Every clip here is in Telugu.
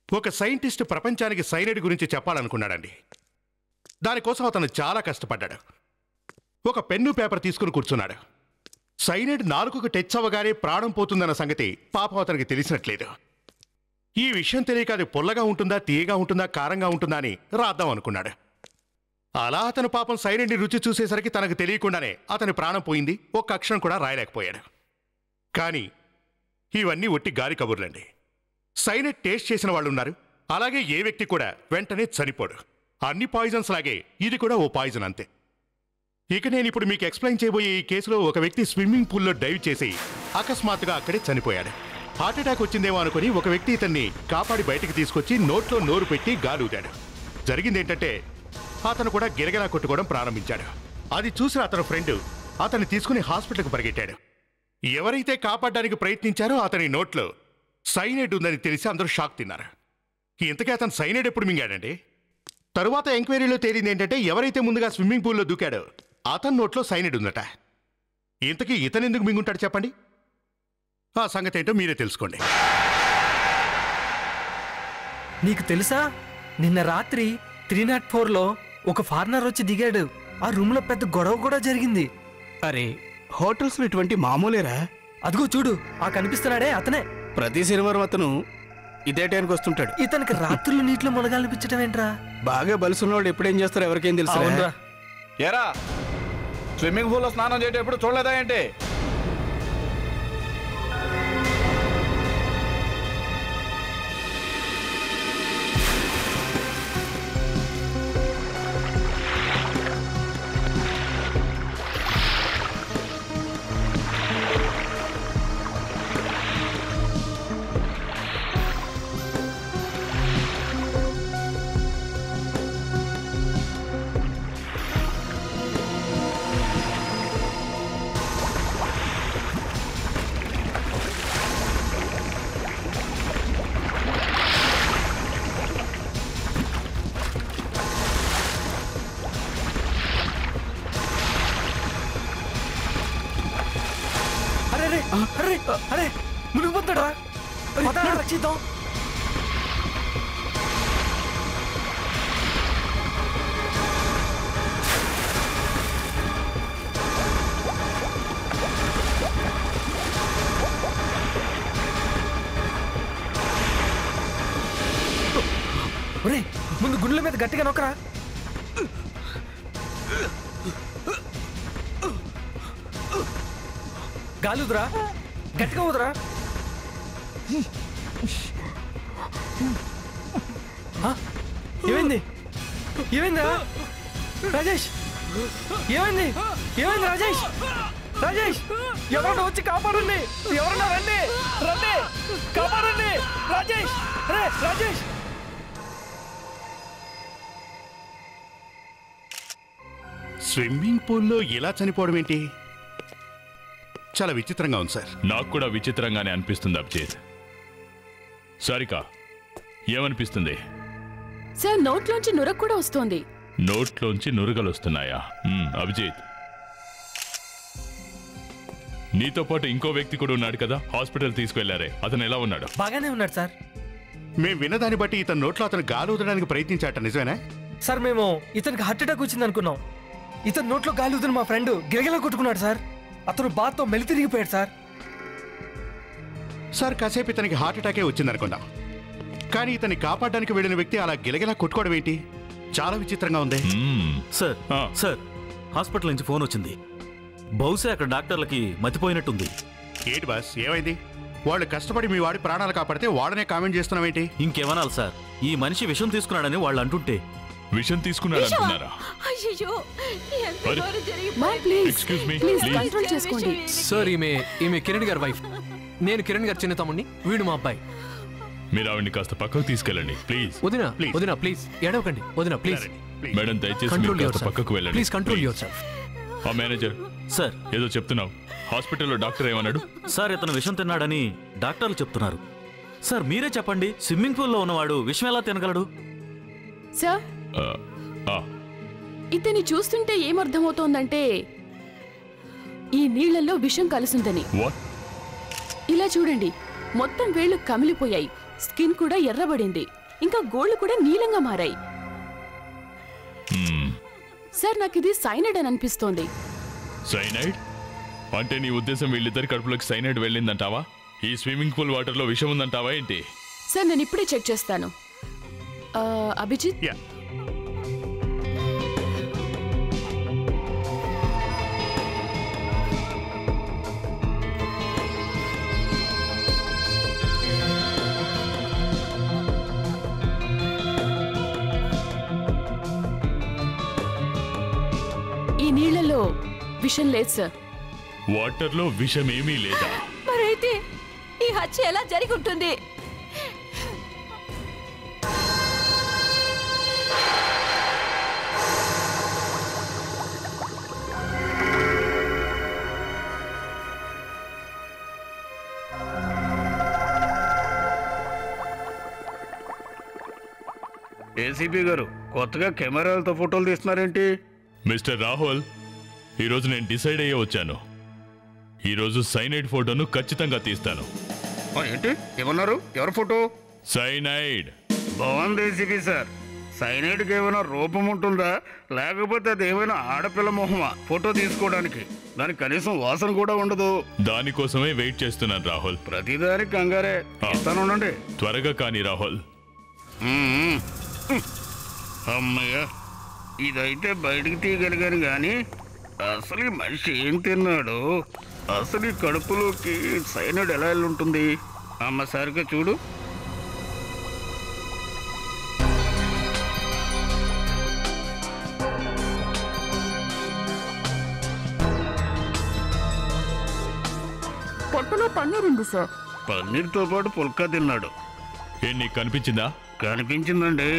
ఒక సైంటిస్ట్ ప్రపంచానికి సైనైడ్ గురించి చెప్పాలనుకున్నాడండి. దానికోసం అతను చాలా కష్టపడ్డాడు. ఒక పెన్ను పేపర్ తీసుకుని కూర్చున్నాడు. సైనైడ్ నాలుకకు టచ్ అవ్వగానే ప్రాణం పోతుందన్న సంగతి పాపం అతనికి తెలిసినట్లేదు. ఈ విషయం తెలియక అది పుల్లగా ఉంటుందా, తీయగా ఉంటుందా, కారంగా ఉంటుందా అని రాద్దాం అనుకున్నాడు. అలా అతను పాపం సైనైడ్ని రుచి చూసేసరికి తనకు తెలియకుండానే అతని ప్రాణం పోయింది. ఒక్క అక్షరం కూడా రాయలేకపోయాడు. కానీ ఇవన్నీ ఒట్టి గాలి కబుర్లండి. సైనైడ్ టేస్ట్ చేసిన వాళ్ళు ఉన్నారు. అలాగే ఏ వ్యక్తి కూడా వెంటనే చనిపోడు. అన్ని పాయిజన్స్ లాగే ఇది కూడా ఓ పాయిజన్ అంతే. ఇక నేను ఇప్పుడు మీకు ఎక్స్ప్లెయిన్ చేయబోయే ఈ కేసులో ఒక వ్యక్తి స్విమ్మింగ్ పూల్లో డైవ్ చేసి అకస్మాత్తుగా అక్కడే చనిపోయాడు. హార్ట్అటాక్ వచ్చిందేమో అనుకుని ఒక వ్యక్తి ఇతన్ని కాపాడి బయటికి తీసుకొచ్చి నోట్లో నోరు పెట్టి గాలూదాడు. జరిగిందేంటంటే అతను కూడా గిరగిరా కొట్టుకోవడం ప్రారంభించాడు. అది చూసిన అతని ఫ్రెండ్ అతన్ని తీసుకుని హాస్పిటల్కి పరిగెట్టాడు. ఎవరైతే కాపాడడానికి ప్రయత్నించారో అతని నోట్లో సైనైడ్ ఉందని తెలిసి అందరూ షాక్ తిన్నారు. ఇంతకీ అతను సైనైడ్ ఎప్పుడు మింగాడండి? తరువాత ఎంక్వైరీలో తేలింది ఏంటంటే ఎవరైతే ముందుగా స్విమ్మింగ్ పూల్లో దూకాడో అతని నోట్లో సైనైడ్ ఉందట. ఇంతకీ ఇతను ఎందుకు మింగుంటాడు చెప్పండి? ఆ సంగతి ఏంటో మీరే తెలుసుకోండి. నీకు తెలుసా, నిన్న రాత్రి 304లో ఒక ఫారినర్ వచ్చి దిగాడు. ఆ రూమ్లో పెద్ద గొడవ కూడా జరిగింది. అరే, హోటల్స్ ఇటువంటి మామూలేరా? అదిగో చూడు, ఆ కనిపిస్తున్నాడే అతనే. ప్రతి శనివారం అతను ఇదే టైంకి వస్తుంటాడు. ఇతనికి రాత్రులు నీటిలో మునగాలనిపించడం ఏంట్రా? బాగా బలుసున్నవాడు ఎప్పుడేం చేస్తారో ఎవరికేం తెలుసు. ఏరా, స్విమ్మింగ్ పూల్లో స్నానం చేసేటప్పుడు చూడలేదా ఏంటి? అరే, మునిగిపోతాడా? రక్షిద్దాం. ముందు గుండెల మీద గట్టిగా నొక్కరా. గాలుదురా, గట్టిగా ఊదురా. ఏమైంది? ఏమైందా రాజేష్? ఏమైంది? ఏమైంది రాజేష్? రాజేష్, ఎవరన్నా వచ్చి కాపాడండి. ఎవరన్నా రండి, రండి, కాపాడండి. రాజేష్, రాజేష్. స్విమ్మింగ్ పూల్లో ఇలా చనిపోవడం ఏంటి? చాలా విచిత్రంగా ఉంది సార్. నాకు కూడా విచిత్రంగానే అనిపిస్తుంది అభిజిత్. సారిక, ఏమనిపిస్తుంది? సార్, నోట్లోంచి నురగ కూడా వస్తోంది. నోట్లోంచి నురగలు వస్తున్నాయా? అభిజిత్, నీతో పాటు ఇంకో వ్యక్తి కూడా ఉన్నాడు కదా, హాస్పిటల్ తీసుకువెళ్లారే, అతను ఎలా ఉన్నాడు? బాగానే ఉన్నాడు సార్. మేము విన్నదాన్ని బట్టి ఇతని నోట్లో అతను గాలి ఊదడానికి ప్రయత్నించాట, నిజమేనా? సార్, మేము ఇతనికి హార్ట్అటాక్ వచ్చింది అనుకున్నాం. ఇతని నోట్లో గాలి ఊదిన మా ఫ్రెండ్ గిరగిలా కొట్టుకున్నాడు సార్. అతను బాత్తో మెలి తిరిగిపోయాడు సార్. సార్, కాసేపు ఇతనికి హార్ట్అటాకే వచ్చిందనుకున్నాం. కానీ ఇతన్ని కాపాడడానికి వెళ్ళిన వ్యక్తి అలా గిలగిలా కొట్టుకోవడం ఏంటి? చాలా విచిత్రంగా ఉంది. సార్, సార్, హాస్పిటల్ నుంచి ఫోన్ వచ్చింది. బహుశా అక్కడ డాక్టర్లకి మతిపోయినట్టుంది. ఏంటి బాస్, ఏమైంది? వాళ్ళు కష్టపడి మీ వాడి ప్రాణాలు కాపాడితే వాడనే కామెంట్ చేస్తున్నావేంటి? ఇంకేమనాలి సార్? ఈ మనిషి విషం తీసుకున్నాడని వాళ్ళు అంటుంటే. విషం తీసుకున్నాడు అంటున్నారా? సార్, ఈమె కిరణ్ గారి వైఫ్. నేను కిరణ్ గారి చిన్న తమ్ముడిని, వీడు మా అబ్బాయి. మీరు ఆవిడ్ని కాస్త పక్కకు తీసుకెళ్ళండి ప్లీజ్. వదినా ప్లీజ్, ఏడవకండి. వదినా ప్లీజ్. మేడం, దయచేసి పక్కకు వెళ్ళండి. Please control your self. ఆ మేనేజర్ సార్, ఏదో చెప్తున్నావు. హాస్పిటల్లో డాక్టర్ ఏమన్నాడు? సార్, ఇతను విషం తిన్నాడని డాక్టర్లు చెప్తున్నారు. సార్, మీరే చెప్పండి, స్విమ్మింగ్ పూల్లో ఉన్నవాడు విషం ఎలా తినగలడు? సార్, ఇతని చూస్తుంటే ఏమర్థమవుతోందంటే ఈ నీళ్లలో విషం కలుసుందని. ఇలా చూడండి, మొత్తం వేళ్లు కమిలిపోయాయి. స్కిన్ కూడా ఎర్రబడింది, ఇంకా గోళ్లు కూడా నీలంగా మారాయి. సార్ నాకు ఇది సైనైడ్ అని అనిపిస్తోంది. సైనైడ్ అంటే నీ ఉద్దేశం వీళ్ళిద్దరి కడుపులోకి సైనైడ్ వెళ్ళిందంటావా? ఈ స్విమ్మింగ్ పూల్ వాటర్లో విషం ఉందంటావా ఏంటి? సార్ నేను ఇప్పుడే చెక్ చేస్తాను. అభిజిత్, యా. ఈ నీళ్లలో విషం లేదు సార్. వాటర్లో విషం ఏమీ లేదా? మరైతే ఈ హత్య ఎలా జరిగి ఉంటుంది? ఏసీపీ గారు కొత్తగా కెమెరాలతో ఫోటోలు తీస్తున్నారేంటి? మిస్టర్ రాహుల్, ఈరోజు నేను డిసైడ్ అయ్యే వచ్చాను. ఈరోజు సైనైడ్ ఫోటోను ఖచ్చితంగా తీస్తాను. ఏంటి ఏమన్నారు? ఎవరి ఫోటో? సైనైడ్. బాగుంది ఏసీపీ సార్. సైనైడ్కి ఏమైనా రూపం ఉంటుందా, లేకపోతే అది ఏమైనా ఆడపిల్ల మొహమా ఫోటో తీసుకోవడానికి? దానికి కనీసం వాసన కూడా ఉండదు. దానికోసమే వెయిట్ చేస్తున్నాను రాహుల్. ప్రతిదానికి కంగారే. ఇస్తాను, ఉండండి. త్వరగా కానీ రాహుల్. అమ్మయ్య, ఇదైతే బయటికి తీయగలిగాను కానీ అసలు ఈ మనిషి ఏం తిన్నాడు? అసలు ఈ కడుపులోకి సైనైడ్ ఎలా ఉంటుంది? అమ్మ సరిగ్గా చూడు. పొట్టలో పన్నీర్ ఉంది సార్. పన్నీర్తో పాటు పుల్కా తిన్నాడు. ఏం నీకు కనిపించిందా? కనిపించిందండి.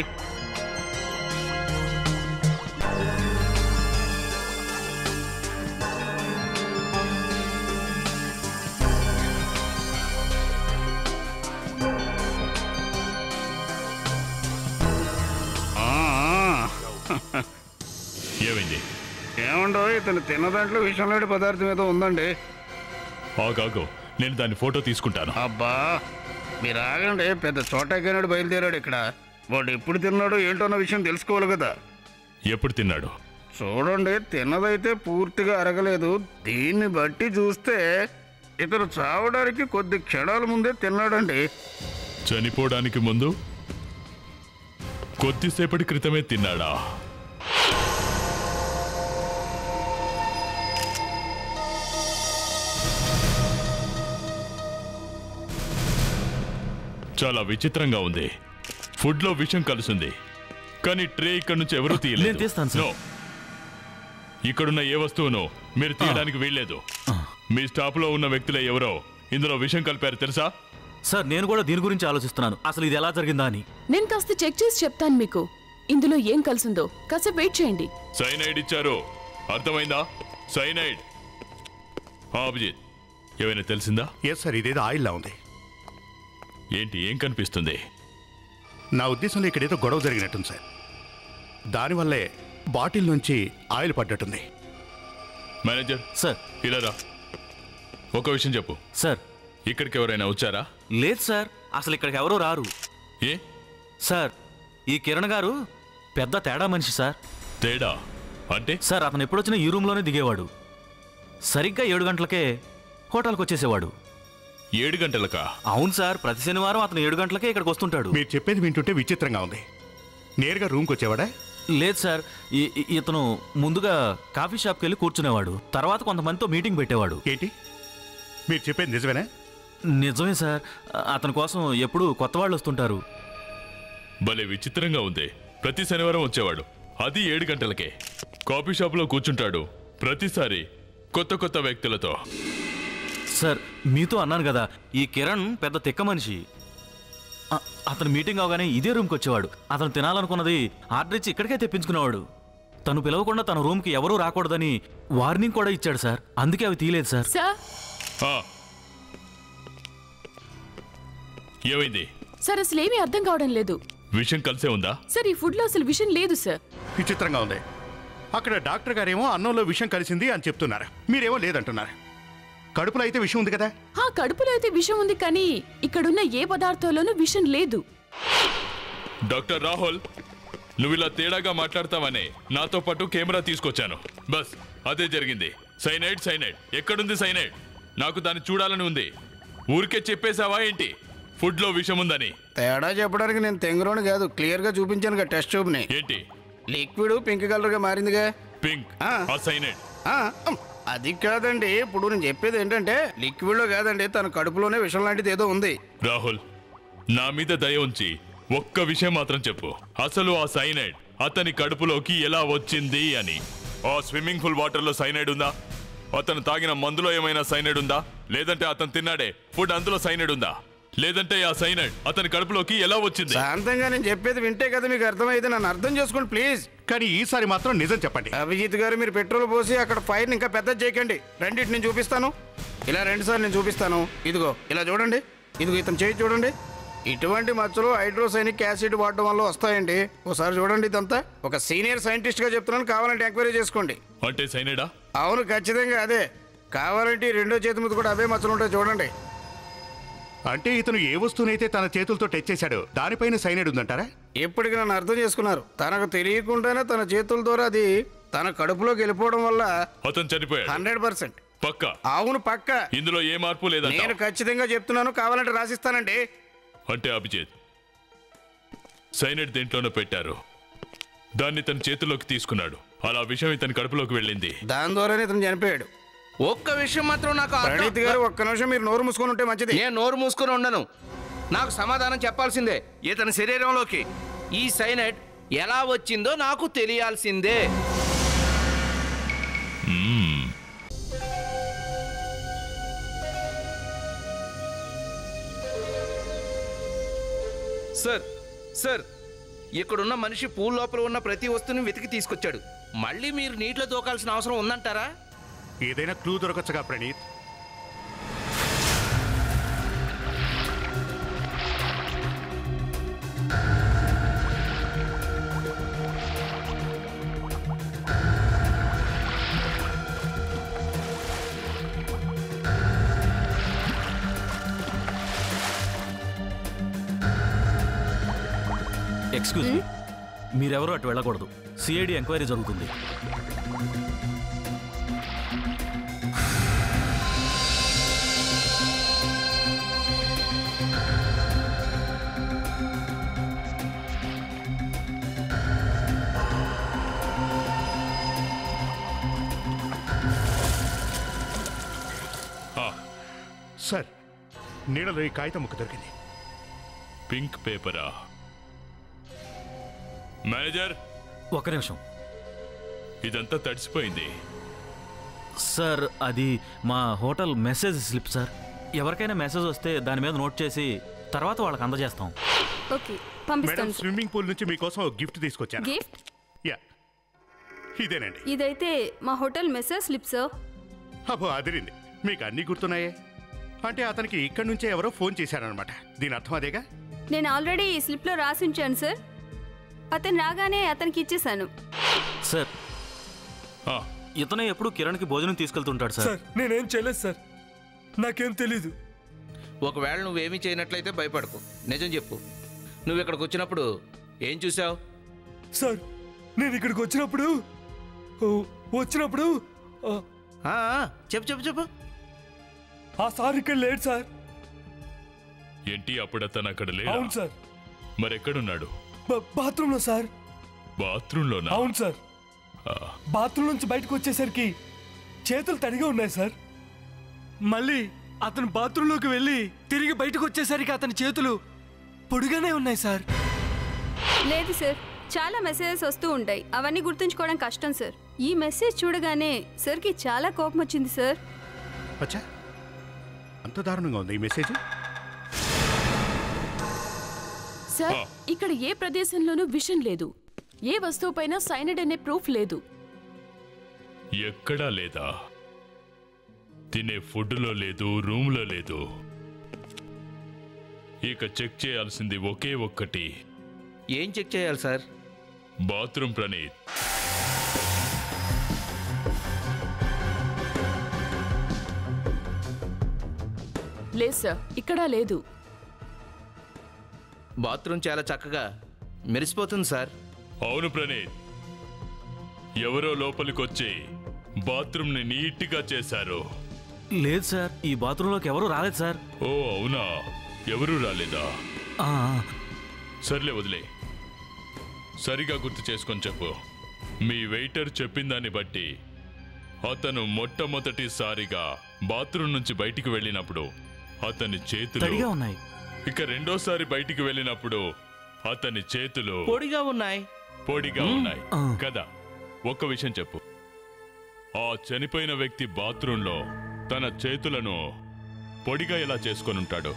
ఏమైంది? ఏమండో, ఇతను తిన్న దాంట్లో విషం లేని పదార్థం ఏదో ఉందండి. ఆగాగు, నేను దాని ఫోటో తీసుకుంటాను. అబ్బా మీరు ఆగండి. పెద్ద చోటాకైనాడు బయలుదేరాడు ఇక్కడ. వాడు ఎప్పుడు తిన్నాడో ఏంటోన్న విషయం తెలుసుకోవాలి కదా. ఎప్పుడు తిన్నాడు? చూడండి, తిన్నదైతే పూర్తిగా అరగలేదు. దీన్ని బట్టి చూస్తే ఇతను చావడానికి కొద్ది క్షణాల ముందే తిన్నాడండి. చనిపోవడానికి ముందు కొద్దిసేపటి క్రితమే తిన్నాడా? చాలా విచిత్రంగా ఉంది. ఫుడ్ లో విషం కలుసుంది, కానీ ట్రే ఇక్కడ నుంచి ఎవరు తీయలేదు. నేను తీస్తాను సార్. No. ఇక్కడున్న ఏ వస్తువును మీరు తీయడానికి వీల్లేదు. మీ స్టాప్ లో ఉన్న వ్యక్తులే ఎవరో ఇందులో విషం కలిపారు తెలుసా? సార్ నేను కూడా దీని గురించి ఆలోచిస్తున్నాను, అసలు ఇది ఎలా జరిగిందా అని. నేను కాస్త చెక్ చేసి చెప్తాను మీకు. ఇందులో ఏం కలిసిందో కాసేపు వెయిట్ చేయండి. సైనైడ్ ఇచ్చారు, అర్థమైందా? సైనైడ్. అభిజిత్, ఏమైనా తెలిసిందా? ఎస్ సార్, ఇదేదో ఆయిల్లా ఉంది. ఏంటి, ఏం కనిపిస్తుంది? నా ఉద్దేశంలో ఇక్కడ ఏదో గొడవ జరిగినట్టుంది సార్. దానివల్లే బాటిల్ నుంచి ఆయిల్ పడ్డట్టుంది. Manager sir. ఇలా రా. ఒక విషయం చెప్పు. సార్. ఇక్కడికి ఎవరైనా వచ్చారా? లేదు సార్, అసలు ఇక్కడికి ఎవరూ రారు. ఏ సార్, ఈ కిరణ్ గారు పెద్ద తేడా మనిషి సార్. తేడా అంటే? సార్ అతను ఎప్పుడొచ్చినా ఈ రూమ్లోనే దిగేవాడు. సరిగ్గా 7 గంటలకే హోటల్కి వచ్చేసేవాడు. 7 గంటలకా? అవును సార్, ప్రతి శనివారం అతను 7 గంటలకే ఇక్కడికి వస్తుంటాడు. మీరు చెప్పేది వింటుంటే విచిత్రంగా ఉంది. నేరుగా రూమ్కి వచ్చేవాడా? లేదు సార్, ఇతను ముందుగా కాఫీ షాప్కి వెళ్ళి కూర్చునేవాడు, తర్వాత కొంతమందితో మీటింగ్ పెట్టేవాడు. ఏంటి మీరు చెప్పేది నిజమేనా? నిజమే సార్, అతని కోసం ఎప్పుడూ కొత్త వాళ్ళు వస్తుంటారు. భలే విచిత్రంగా ఉంది. ప్రతి శనివారం వచ్చేవాడు, అది 7 గంటలకే. కాఫీ షాప్లో కూర్చుంటాడు, ప్రతిసారి కొత్త కొత్త వ్యక్తులతో. సార్ మీతో అన్నాను కదా, ఈ కిరణ్ పెద్ద తిక్క మనిషి. అతను మీటింగ్ అవగానే ఇదే రూమ్కి వచ్చేవాడు. అతను తినాలనుకున్నది ఆర్డర్ ఇచ్చి ఇక్కడికే తెప్పించుకునేవాడు. తను పిలవకుండా తన రూమ్కి ఎవరూ రాకూడదని వార్నింగ్ కూడా ఇచ్చాడు సార్, అందుకే అవి తీయలేదు సార్. ఏమైంది సార్? అసలు ఏమీ అర్థం కావడం లేదు. విషయం కలిసే ఉందా సార్? ఈ ఫుడ్ లో అసలు విషయం లేదు సార్. విచిత్రంగా ఉంది. అక్కడ డాక్టర్ గారేమో అన్నంలో విషం కలిసింది అని చెప్తున్నారు, మీరేమో లేదంటున్నారు. కడుపులో అయితే విషయం ఉంది కదా. కడుపులో అయితే విషం ఉంది, కానీ ఇక్కడున్న ఏ పదార్థంలోనూ విషం లేదు. డాక్టర్ రాహుల్, నువ్వు ఇలా తేడాగా మాట్లాడతావనే నాతో పాటు కెమెరా తీసుకొచ్చాను. బస్ అదే జరిగింది. సైనైడ్ సైనైడ్ ఎక్కడుంది సైనైడ్? నాకు దాన్ని చూడాలని ఉంది. ఊరికే చెప్పేశావా ఏంటి ఫుడ్ లో విషం ఉందని? తేడా చెప్పడానికి నేను తెంగరోని కాదు, క్లియర్ గా చూపించాను టెస్ట్ ట్యూబ్ ని. ఏంటి? లిక్విడ్ పింక్ కలర్ గా మారిందిగా. పింక్? ఆ సైనైడ్? అది కాదండి, ఇప్పుడు నేను చెప్పేది ఏంటంటే లిక్విడ్ లో కాదండి, తన కడుపులోనే విషం లాంటిది ఏదో ఉంది. రాహుల్, నా మీద దయ ఉంచి ఒక్క విషయం మాత్రం చెప్పు. అసలు ఆ సైనైడ్ అతని కడుపులోకి ఎలా వచ్చింది అని. ఆ స్విమ్మింగ్ పూల్ వాటర్ లో సైనైడ్ ఉందా? అతను తాగిన మందులో ఏమైనా సైనైడ్ ఉందా? లేదంటే అతను తిన్నాడే ఫుడ్ అందులో సైనైడ్ ఉందా? లేదంటే ఆ సైనైడ్ అతని కడుపులోకి ఎలా వచ్చింది? శాంతంగా నేను చెప్పేది వింటే కదా మీకు అర్థమైతే, నన్ను అర్థం చేసుకోండి ప్లీజ్. కానీ ఈసారి మాత్రం నిజం చెప్పండి. అభిజిత్ గారు, మీరు పెట్రోల్ పోసి అక్కడ ఫైర్ ఇంకా పెద్ద చేయకండి. రండి, నేను చూపిస్తాను. ఇలా 2 సార్లు నేను చూపిస్తాను. ఇదిగో ఇలా చూడండి, ఇదిగో ఇతను చేయి చూడండి. ఇటువంటి మచ్చలు హైడ్రోసైనిక్ యాసిడ్ వాడడం వల్ల వస్తాయండి. ఒకసారి చూడండి, ఇదంతా ఒక సీనియర్ సైంటిస్ట్ గా చెప్తున్నాను, కావాలంటే ఎంక్వైరీ చేసుకోండి. అంటే సైనైడా? అవును, ఖచ్చితంగా అదే. కావాలంటే 2వ చేతి మీద కూడా అవే మచ్చలు ఉంటాయి చూడండి. అంటే ఇతను ఏ వస్తువునైతే తన చేతులతో టచ్ చేశాడో దానిపైన సైనైడ్ ఉందంటారా? ఇప్పటికి నన్ను అర్థం చేసుకున్నారు. తనకు తెలియకుండానే తన చేతుల ద్వారా అది తన కడుపులోకి వెళ్ళిపోవడం వల్ల అతను చనిపోయాడు. 100% పక్కా? అవును పక్కా. ఇందులో ఏ మార్పు లేదా? నేను ఖచ్చితంగా చెప్తున్నాను, కావాలంటే రాసిస్తానండి. అంటే అభిజిత్, సైనైడ్ దేంట్లోనో పెట్టారు, దాన్ని తన చేతుల్లోకి తీసుకున్నాడు. అలా విషయం ఇతని కడుపులోకి వెళ్ళింది, దాని ద్వారానే ఇతను చనిపోయాడు. ఒక్క విషయం మాత్రం నాకు ప్రణీత్ గారు, ఒక్క నిమిషం మీరు నోరు మూసుకొని ఉంటే మంచిది. నేను నోరు మూసుకొని ఉండను, నాకు సమాధానం చెప్పాల్సిందే. ఇతని శరీరంలోకి ఈ సైనైడ్ ఎలా వచ్చిందో నాకు తెలియాల్సిందే. సార్, ఇక్కడున్న మనిషి పూల్ లోపల ఉన్న ప్రతి వస్తువుని వెతికి తీసుకొచ్చాడు. మళ్ళీ మీరు నీటిలో దూకాల్సిన అవసరం ఉందంటారా? ఏదైనా క్లూ దొరకచ్చుగా ప్రణీత్. ఎక్స్క్యూజ్ మీ, మీరెవరూ అటు వెళ్ళకూడదు. సిఐడి ఎంక్వైరీ జరుగుతుంది. సార్, నీడలో ఈ కాగితం ముక్క దొరికింది. పింక్ పేపరా? మేనేజర్, ఒక్క నిమిషం. ఇదంతా తడిసిపోయింది. సార్, అది మా హోటల్ మెసేజ్ స్లిప్ సార్. ఎవరికైనా మెసేజ్ వస్తే దాని మీద నోట్ చేసి తర్వాత వాళ్ళకి అందజేస్తాం. ఓకే, పంపిస్తాను. మేడం, స్విమ్మింగ్ పూల్ నుంచి మీకోసం ఒక గిఫ్ట్ తీసుకొచ్చాను. గిఫ్ట్? యా, ఇదేనండి. ఇదైతే మా హోటల్ మెసేజ్ స్లిప్ సార్. అబ్బో, అదిరింది. మీకు అన్నీ గుర్తున్నాయే. అంటే అతనికి ఇక్కడి నుంచే ఎవరో ఫోన్ చేశారనమాట. దీని అర్థం అదేగా? నేను ఆల్రెడీ ఈ స్లిప్లో రాసి ఉంచాను సార్. అతను రాగానే అతనికి ఇచ్చేసాను. సార్, ఇతనే ఎప్పుడు కిరణ్కి భోజనం తీసుకెళ్తుంటాడు సార్. నేనేం చేయలేదు సార్, నాకేం తెలీదు. ఒకవేళ నువ్వేమీ చేయనట్లయితే భయపడకు, నిజం చెప్పు. నువ్వు ఇక్కడికి వచ్చినప్పుడు ఏం చూసావు? సార్, నేను ఇక్కడికి వచ్చినప్పుడు చెప్పు. ఆ సార్ ఇక్కడ లేడు సార్. ఏంటి, అప్పుడు అతను అక్కడ లేడు? అవును సార్. మరెక్కడున్నాడు? బాత్రూంలో సార్. బాత్రూంలోనా? అవును సార్. బాత్రూమ్ నుంచి బయటకు వచ్చేసరికి చేతులు తడిగా ఉన్నాయి సార్. మళ్ళీ అతను బాత్రూంలోకి వెళ్ళి తిరిగి బయటకు వచ్చేసరికి అతని చేతులు పొడిగానే ఉన్నాయి సార్. లేదు సార్, చాలా మెసేజెస్ వస్తూ ఉంటాయి, అవన్నీ గుర్తుంచుకోవడం కష్టం సార్. ఈ మెసేజ్ చూడగానే సార్కి చాలా కోపం వచ్చింది సార్. అచ్చా, అంత దారుణంగా ఉంది ఈ మెసేజ్. సార్, ఇక్కడ ఏ ప్రదేశంలోనూ విషం లేదు, ఏ వస్తువుపైన సైనైడ్ అనే ప్రూఫ్ లేదు. ఎక్కడా లేదా? తినే ఫుడ్లో లేదు, రూమ్లో లేదు. ఇక చెక్ చేయాల్సింది ఒకే ఒక్కటి. ఏం చెక్ చేయాలి సార్? బాత్రూమ్ ప్రణీత్. లేదు సార్, ఇక్కడా లేదు. బాత్రూమ్ చాలా చక్కగా మెరిసిపోతుంది సార్. అవును ప్రణీత్, ఎవరో లోపలికొచ్చి బాత్రూమ్ని నీట్గా చేశారు. లేదు సార్, ఈ బాత్రూంలోకి ఎవరు రాలేదు సార్. ఓ అవునా, ఎవరూ రాలేదా? ఆ, సర్లే వదిలే. సరిగా గుర్తు చేసుకొని చెప్పు. మీ వెయిటర్ చెప్పిన దాన్ని బట్టి అతను మొట్టమొదటిసారిగా బాత్రూమ్ నుంచి బయటికి వెళ్ళినప్పుడు అతని చేతులు తడిగా ఉన్నాయి. ఇక రెండోసారి బయటికి వెళ్ళినప్పుడు అతని చేతులు పొడిగా ఉన్నాయి. పొడిగా ఉన్నాయి కదా. ఒక్క విషయం చెప్పు, ఆ చనిపోయిన వ్యక్తి బాత్రూంలో తన చేతులను పొడిగా ఎలా చేసుకొని ఉంటాడు?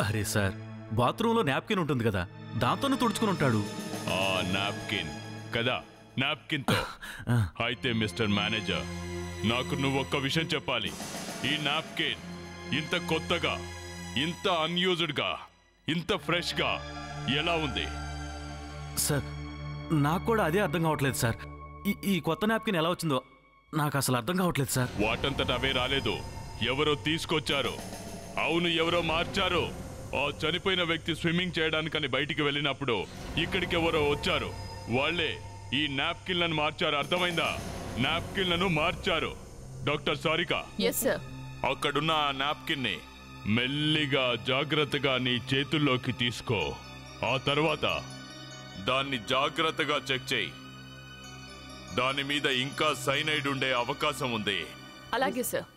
అరే సార్, బాత్రూంలో నాప్కిన్ ఉంటుంది కదా, దాంతోనే తుడుచుకుని ఉంటాడు. ఆ నాప్కిన్ కదా, నాప్కిన్ తో. అయితే మిస్టర్ మేనేజర్, నాకు నువ్వు ఒక్క విషయం చెప్పాలి. ఈ నాప్కిన్ ఇంత కొత్తగా, ఇంత అన్యూజ్డ్ గా, ఇంత ఫ్రెష్ గా ఎలా ఉంది? సార్, నాకు కూడా అదే అర్థం కావట్లేదు సార్. ఈ కొత్త నాప్కిన్ ఎలా వచ్చిందో నాకు అసలు అర్థం కావట్లేదు సార్. వాటంతట అవే రాలేదు, ఎవరో తీసుకొచ్చారు. అవును, ఎవరో మార్చారు. ఆ చనిపోయిన వ్యక్తి స్విమ్మింగ్ చేయడానికని బయటికి వెళ్ళినప్పుడు ఇక్కడికి ఎవరో వచ్చారు. వాళ్లే ఈ నాప్కిన్లను మార్చారు. అర్థమైందా? నాప్కిన్లను మార్చారు. డాక్టర్ సారిక, అక్కడున్న ఆ నాప్కిన్ ని మెల్లిగా జాగ్రత్తగా నీ చేతుల్లోకి తీసుకో. ఆ తర్వాత దాన్ని జాగ్రత్తగా చెక్ చేయి. దాని మీద ఇంకా సైనైడ్ ఉండే అవకాశం ఉంది. అలాగే sir.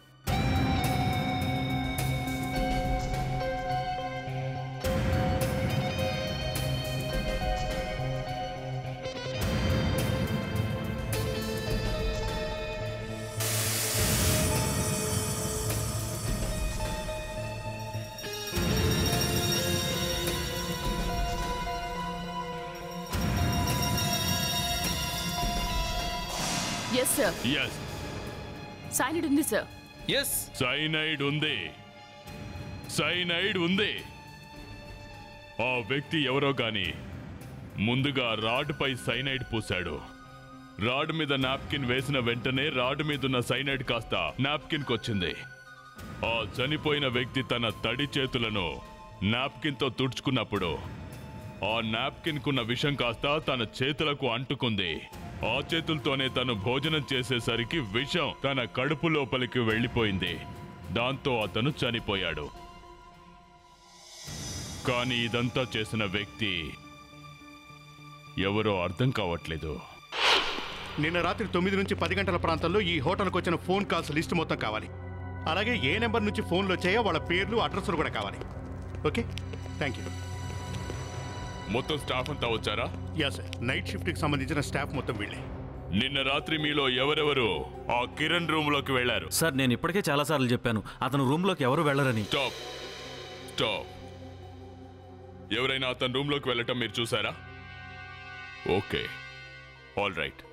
Yes sir. Yes, cyanide ఉంది సార్. ఎస్, సైనైడ్ ఉంది. సైనైడ్ ఉంది. ఆ వ్యక్తి ఎవరో గాని ముందుగా రాడ్ పై సైనైడ్ పూశాడు. రాడ్ మీద నాప్కిన్ వేసిన వెంటనే రాడ్ మీదున్న సైనైడ్ కాస్త నాప్కిన్ కొచ్చింది. ఆ చనిపోయిన వ్యక్తి తన తడి చేతులను నాప్కిన్ తో తుడుచుకున్నప్పుడు ఆ నాప్కిన్ కున్న విషం కాస్త తన చేతులకు అంటుకుంది. ఆ చేతులతోనే తను భోజనం చేసేసరికి విషం తన కడుపు లోపలికి వెళ్ళిపోయింది. దాంతో అతను చనిపోయాడు. కానీ ఇదంతా చేసిన వ్యక్తి ఎవరో అర్థం కావట్లేదు. నిన్న రాత్రి 9 నుంచి 10 గంటల ప్రాంతంలో ఈ హోటల్కి వచ్చిన ఫోన్ కాల్స్ లిస్ట్ మొత్తం కావాలి. అలాగే ఏ నెంబర్ నుంచి ఫోన్లు వచ్చాయో వాళ్ళ పేర్లు, అడ్రస్లు కూడా కావాలి. Okay, thank you. మొత్తం స్టాఫ్ అంతా వచ్చారా? యా సార్, నైట్ షిఫ్ట్కి సంబంధించిన స్టాఫ్ మొత్తం వీళ్ళే. నిన్న రాత్రి మీలో ఎవరెవరు ఆ కిరణ్ రూమ్ లోకి వెళ్లారు? సార్, నేను ఇప్పటికే చాలా సార్లు చెప్పాను, అతను రూమ్ లోకి ఎవరు వెళ్లరని. Stop stop. ఎవరైనా అతని రూమ్ లోకి వెళ్ళటం మీరు చూసారా? Okay, all right.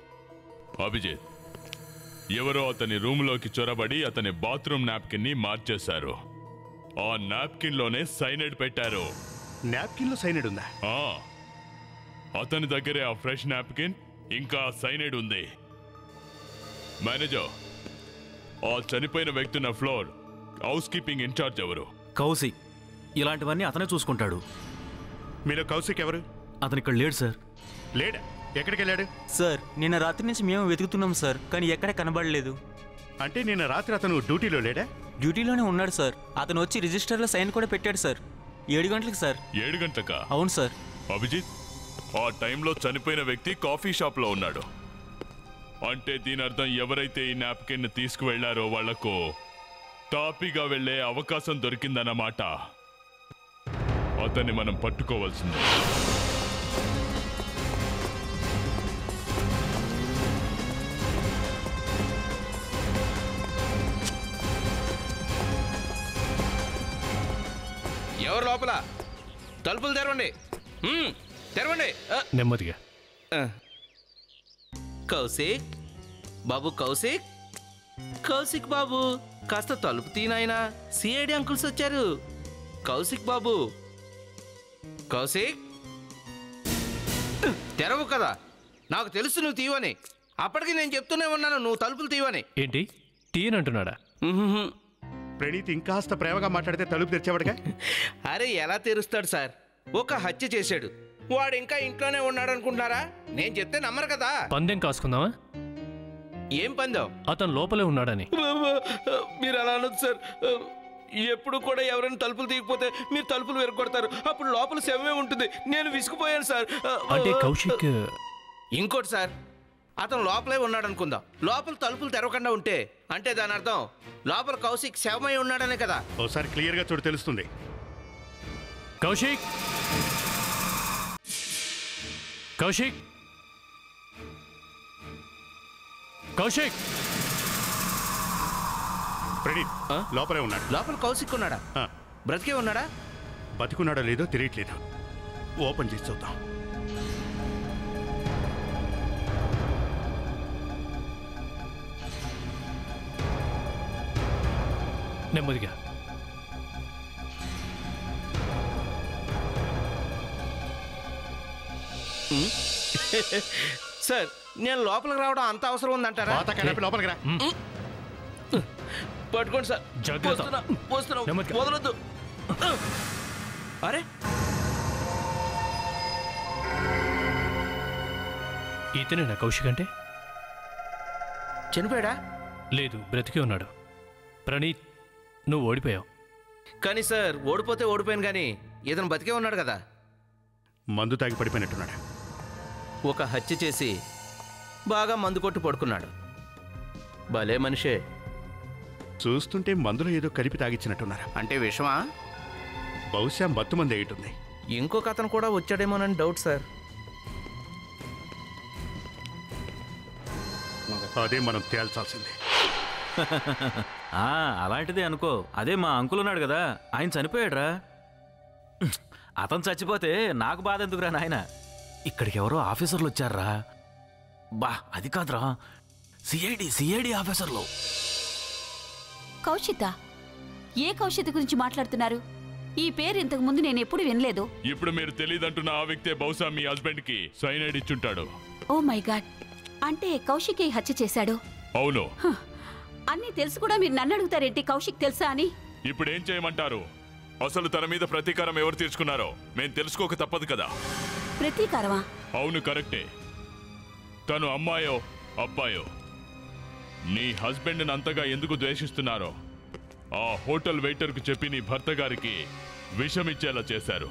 అభిజిత్, ఎవరో అతని రూమ్ లోకి చొరబడి అతని బాత్రూమ్ నాప్కిన్ ని మార్చేశారు. ఆ నాప్కిన్ లోనే సైనైడ్ పెట్టారు. నాప్కిన్ లో సైనైడ్ ఉందా? అతని దగ్గరే ఆ ఫ్రెష్ నాప్కిన్ ఇంకా సైనైడ్ ఉంది. మేనేజర్, ఆ చనిపోయిన వ్యక్తి ఉన్న ఫ్లోర్ హౌస్ కీపింగ్ ఇన్ఛార్జ్ ఎవరు? కౌశిక్. ఇలాంటివన్నీ అతనే చూసుకుంటాడు. మీలో కౌశిక్ ఎవరు? అతను ఇక్కడ లేడు సార్. లేడా? ఎక్కడికి వెళ్ళాడు? సార్, నిన్న రాత్రి నుంచి మేము వెతుకుతున్నాం సార్, కానీ ఎక్కడ కనబడలేదు. అంటే నిన్న రాత్రి అతను డ్యూటీలో లేడా? డ్యూటీలోనే ఉన్నాడు సార్. అతను వచ్చి రిజిస్టర్లో సైన్ కూడా పెట్టాడు సార్. 7 గంటలకు సార్. 7 గంటలకా? అవును సార్. అభిజిత్, ఆ టైంలో చనిపోయిన వ్యక్తి కాఫీ షాప్ లో ఉన్నాడు. అంటే దీని అర్థం ఎవరైతే ఈ నాప్కిన్ తీసుకువెళ్లారో వాళ్లకు తాపీగా వెళ్లే అవకాశం దొరికిందన్నమాట. అతన్ని మనం పట్టుకోవాల్సిందే. ఎవరు లోపల? తలుపులు తెరవండి. తెరవండి. నెమ్మదిగా. కౌశిక్ బాబు, కౌశిక్, కౌశిక్ బాబు, కాస్త తలుపు తీనాయనా. సిఐడి అంకుల్స్ వచ్చారు. కౌశిక్ బాబు, కౌశిక్, తెరవు కదా. నాకు తెలుసు నువ్వు తీవని. అప్పటికి నేను చెప్తూనే ఉన్నాను నువ్వు తలుపులు తీవని. ఏంటి తీయనంటున్నాడా? ప్రణీత్ ఇంకాస్త ప్రేమగా మాట్లాడితే తలుపు తెరిచేవాడుగా. అరే ఎలా తెరుస్తాడు సార్? ఒక హత్య చేశాడు, వాడు ఇంకా ఇంట్లోనే ఉన్నాడు అనుకుంటున్నారా? నేను చెప్తే నమ్మరు కదా. పందెం కాసుకుందామా? ఏం పందాం? అతను లోపలే ఉన్నాడని. మీరు అలా అనొద్దు సార్. ఎప్పుడు కూడా ఎవరైనా తలుపులు తీయకపోతే మీరు తలుపులు వెరగొడతారు, అప్పుడు లోపల శవమే ఉంటుంది. నేను విసుకుపోయాను సార్. అంటే కౌశిక్ ఇంకోటి సార్, అతను లోపలే ఉన్నాడు అనుకుందాం, లోపల తలుపులు తెరవకుండా ఉంటే అంటే దాని అర్థం లోపల కౌశిక్ శవమై ఉన్నాడనే కదా. ఓసారి క్లియర్గా చూడు, తెలుస్తుంది. కౌశిక్ కౌశిక్ కౌశిక్ ప్రణీత్ లోపలే ఉన్నాడు. లోపల కౌశిక్ ఉన్నాడా? బ్రతికే ఉన్నాడా? బతికున్నాడో లేదో తెలియట్లేదు. ఓపెన్ చేసి చూద్దాం. నెమ్మదిగా. సార్ నేను లోపలికి రావడం అంత అవసరం ఉందంటారా? లోపలికి రా. పట్టుకోండి సార్. వదలొద్దు. అరే ఇతనేనా కౌశిక్ అంటే? చనిపోయాడా? లేదు, బ్రతికే ఉన్నాడు. ప్రణీత్, నువ్వు ఓడిపోయావు. కానీ సార్ ఓడిపోతే ఓడిపోయాను, కానీ ఇతను బతికే ఉన్నాడు కదా. మందు తాగి పడిపోయినట్టున్నాడు. ఒక హత్య చేసి బాగా మందు కొట్టు పడుకున్నాడు. భలే మనిషే. చూస్తుంటే మందులో ఏదో కలిపి తాగిచ్చినట్టున్నారు. అంటే విషమా? బహుశా మత్తు మంది అయ్యుంటుంది. ఇంకొక అతను కూడా వచ్చాడేమోనని డౌట్ సార్. అదే మనం తేల్చాల్సిందే. అలాంటిదే అనుకో. అదే మా అంకుల్ ఉన్నాడు కదా, ఆయన చనిపోయాడురా. అతను చచ్చిపోతే నాకు బాధ ఎందుకురా నాయన. ఇక్కడికి ఎవరో ఆఫీసర్లు వచ్చారా. బా అది కాదురా, సిఐడి ఆఫీసర్లు. కౌశిత? ఏ కౌశిత గురించి మాట్లాడుతున్నారు? ఈ పేరు ఇంతకు ముందు నేను ఎప్పుడు వినలేదు. ఇప్పుడు మీరు తెలియదంటున్న ఆ వ్యక్తే బహుశా మీ హస్బెండ్ కి సైనైడ్ ఇచ్చుంటాడు. ఓ మై గాడ్, అంటే కౌశిక్ హత్య చేశాడు? అవును. అన్నీ తెలుసు కూడా మీరు నన్ను అడుగుతారేంటి కౌశిక్ తెలుసా అని? ఇప్పుడు ఏం చేయమంటారు? అసలు తన మీద ప్రతీకారం ఎవరు తీర్చుకున్నారో మేము తెలుసుకోక తప్పదు కదా. ప్రతీకారమా? అవును, కరెక్టే. తను అమ్మాయో అబ్బాయో నీ హస్బెండ్ని అంతగా ఎందుకు ద్వేషిస్తున్నారో ఆ హోటల్ వెయిటర్కు చెప్పి నీ భర్త గారికి విషమిచ్చేలా చేశారు.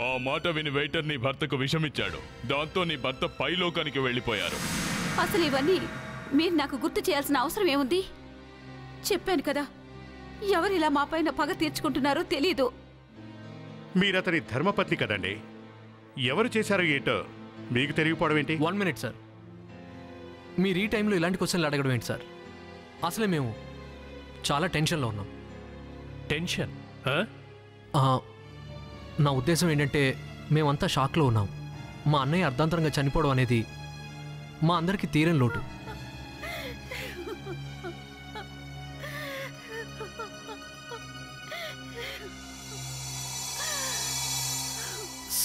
ఆ మాట విని వెయిటర్ నీ భర్తకు విషమిచ్చాడు. దాంతో నీ భర్త పైలోకానికి వెళ్ళిపోయారు. అసలు ఇవన్నీ మీరు నాకు గుర్తు చేయాల్సిన అవసరం ఏముంది? చెప్పాను కదా, ఎవరిలా మా పైన పగ తీర్చుకుంటున్నారో తెలీదు. మీరతని ధర్మపత్ని కదండి. ఎవరు చేశారో ఏంటో మీకు తెలియకపోవడం ఏంటి? 1 మినిట్ సార్. మీరు ఈ టైంలో ఇలాంటి క్వశ్చన్లు అడగడం ఏంటి సార్? అసలే మేము చాలా టెన్షన్లో ఉన్నాం. టెన్షన్? నా ఉద్దేశం ఏంటంటే మేమంతా షాక్లో ఉన్నాం. మా అన్నయ్య అర్ధాంతరంగా చనిపోవడం అనేది మా అందరికీ తీరని లోటు.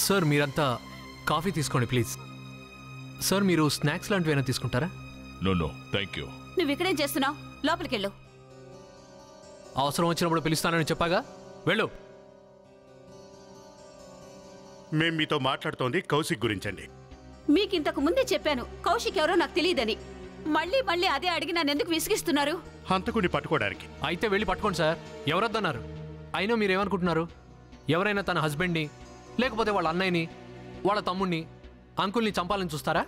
సార్ మీరంతా కాఫీ తీసుకోండి ప్లీజ్. సార్ మీరు స్నాక్స్ లాంటివి ఏమైనా తీసుకుంటారా? No thank you. నువ్వు ఇక్కడేం చేస్తున్నావు? లోపలికెళ్ళు. అవసరం వచ్చినప్పుడు పిలుస్తానని చెప్పాగా, వెళ్ళు. మేం మీతో మాట్లాడుతోంది కౌశిక్ గురించండి. మీకింతకు ముందే చెప్పాను కౌశిక్ ఎవరో నాకు తెలియదని. మళ్ళీ మళ్ళీ అదే అడిగి నన్ను ఎందుకు విసిగిస్తున్నారు? హంతకుడిని పట్టుకోవడానికి. అయితే వెళ్ళి పట్టుకోండి సార్. ఎవరొద్దన్నారు? అయినా మీరేమనుకుంటున్నారు? ఎవరైనా తన హస్బెండ్ని, లేకపోతే వాళ్ళ అన్నయ్యని, వాళ్ళ తమ్ముడిని, అంకుల్ని చంపాలని చూస్తారా?